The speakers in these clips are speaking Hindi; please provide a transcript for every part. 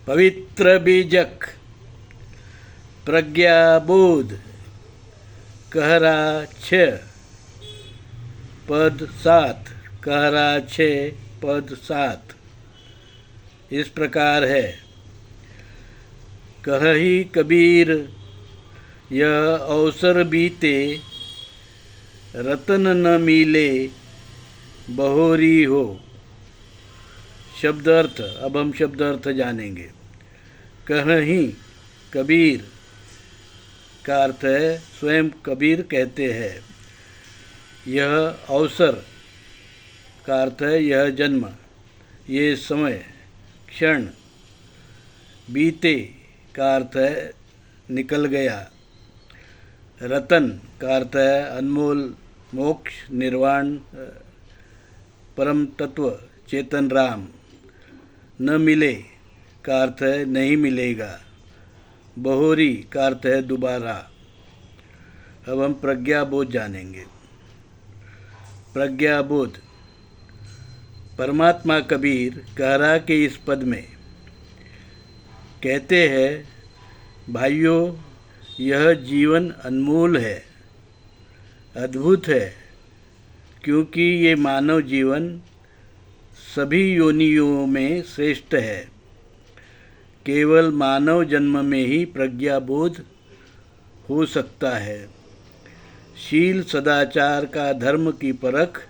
पवित्र बीजक प्रज्ञाबोध कहरा 6 पद 7 कहरा 6 पद 7 इस प्रकार है। कहहि कबीर यह अवसर बीते, रतन न मिले बहोरी हो। शब्द अर्थ, अब हम शब्द अर्थ जानेंगे। कहहि कबीर का अर्थ है स्वयं कबीर कहते हैं। यह अवसर का अर्थ है यह जन्म, ये समय, क्षण। बीते का अर्थ है निकल गया। रतन का अर्थ है अनमोल, मोक्ष, निर्वाण, परम तत्व, चेतन राम। न मिले का अर्थ है नहीं मिलेगा। बहोरी का अर्थ है दोबारा। अब हम प्रज्ञाबोध जानेंगे। प्रज्ञाबोध परमात्मा कबीर कहरा के इस पद में कहते हैं, भाइयों यह जीवन अनमोल है, अद्भुत है, क्योंकि ये मानव जीवन सभी योनियों में श्रेष्ठ है। केवल मानव जन्म में ही प्रज्ञाबोध हो सकता है। शील सदाचार का धर्म की परख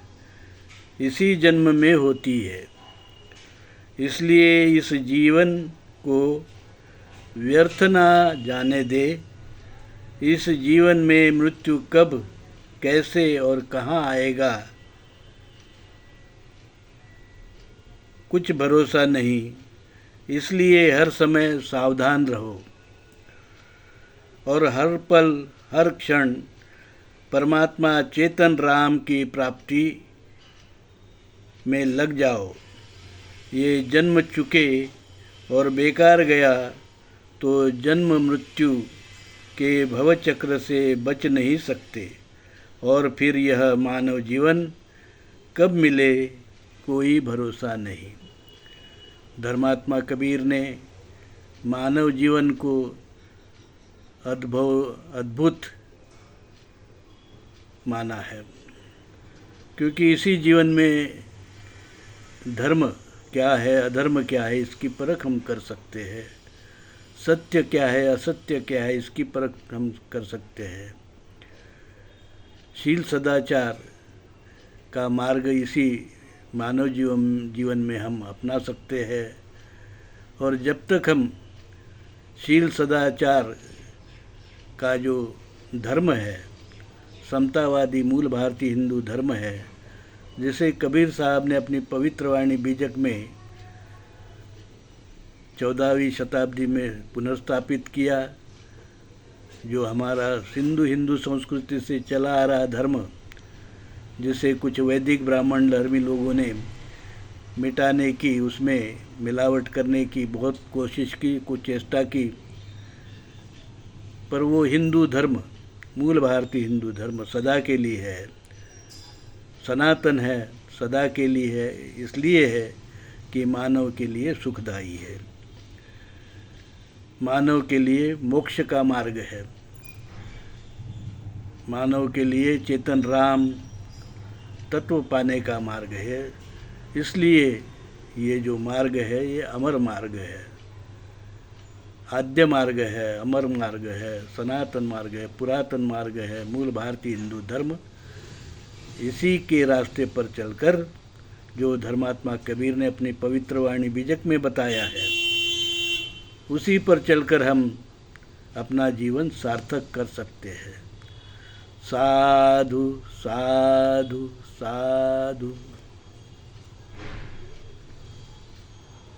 इसी जन्म में होती है। इसलिए इस जीवन को व्यर्थ ना जाने दे। इस जीवन में मृत्यु कब, कैसे और कहाँ आएगा कुछ भरोसा नहीं। इसलिए हर समय सावधान रहो और हर पल हर क्षण परमात्मा चेतन राम की प्राप्ति में लग जाओ। ये जन्म चुके और बेकार गया तो जन्म मृत्यु के भवचक्र से बच नहीं सकते, और फिर यह मानव जीवन कब मिले कोई भरोसा नहीं। धर्मात्मा कबीर ने मानव जीवन को अद्भुत माना है, क्योंकि इसी जीवन में धर्म क्या है, अधर्म क्या है, इसकी परख हम कर सकते हैं। सत्य क्या है, असत्य क्या है, इसकी परख हम कर सकते हैं। शील सदाचार का मार्ग इसी मानव जीवन में हम अपना सकते हैं। और जब तक हम शील सदाचार का जो धर्म है, समतावादी मूल भारतीय हिंदू धर्म है, जिसे कबीर साहब ने अपनी पवित्र वाणी बीजक में 14वीं शताब्दी में पुनर्स्थापित किया, जो हमारा सिंधु हिंदू संस्कृति से चला आ रहा धर्म, जिसे कुछ वैदिक ब्राह्मण धर्मी लोगों ने मिटाने की, उसमें मिलावट करने की बहुत कोशिश की, कुछ चेष्टा की, पर वो हिंदू धर्म, मूल भारतीय हिंदू धर्म सदा के लिए है, सनातन है, सदा के लिए है। इसलिए है कि मानव के लिए सुखदायी है, मानव के लिए मोक्ष का मार्ग है, मानव के लिए चेतन राम तत्व पाने का मार्ग है। इसलिए ये जो मार्ग है ये अमर मार्ग है, आद्य मार्ग है, अमर मार्ग है, सनातन मार्ग है, पुरातन मार्ग है, मूल भारतीय हिंदू धर्म। इसी के रास्ते पर चलकर जो धर्मात्मा कबीर ने अपनी पवित्र वाणी बीजक में बताया है, उसी पर चलकर हम अपना जीवन सार्थक कर सकते हैं। साधु साधु साधु।